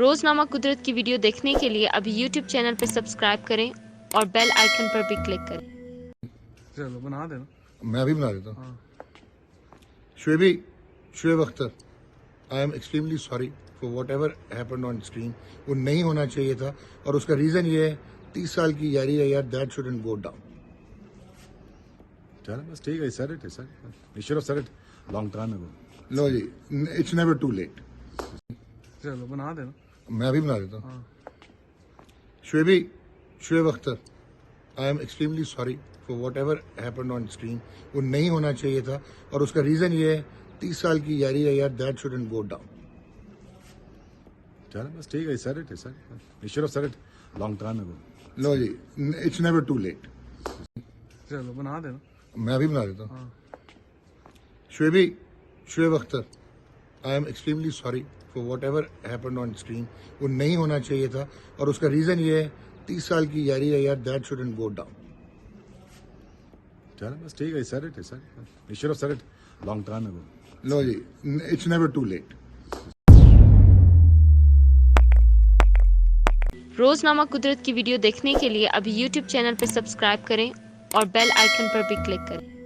روزنامہ قدرت کی ویڈیو دیکھنے کے لیے ابھی یوٹیوب چینل پہ سبسکرائب کریں اور بیل آئیکن پر بھی کلک کریں۔ چلو بنا دینا، میں بھی بنا دیتا ہوں۔ Shoaib Akhtar, I am extremely sorry for whatever happened on screen. وہ نہیں ہونا چاہیے تھا، اور اس کا ریزن یہ ہے 30 سال کی یاری ہے یار، دیٹ شوڈنٹ گو ڈاؤن۔ چلو بس ٹھیک ہے، sir you should have said it long time ago. لو جی، اٹس نیور ٹو لیٹ۔ چلو بنا دینا۔ میں بھی بنا دیتا ہوں۔ Shoaib Akhtar, I am extremely sorry for whatever happened on screen. وہ نہیں ہونا چاہیے تھا، اور اس کا ریزن یہ ہے 30 سال کی یاری ہے یار، دیٹ شوڈنٹ گو ڈاؤن۔ چلو بس ٹھیک ہے، sir you should have said it long time ago. لو جی، اٹس نیور ٹو لیٹ۔ چلو بنا دینا۔ میں بھی بنا دیتا ہوں۔ Shoaib Akhtar, I am extremely sorry for whatever happened on screen. وہ نہیں ہونا چاہیے تھا، اور اس کا ریزن یہ ہے 30 سال کی یاری ہے یار، دیٹ شوڈنٹ گو ڈاؤن۔ چلو بس ٹھیک ہے، sir you should have said it long time ago. لو جی، it's never too late. Roznama Qudrat کی ویڈیو دیکھنے کے لیے ابھی یوٹیوب چینل پہ سبسکرائب کریں اور بیل آئیکن پر بھی کلک کریں۔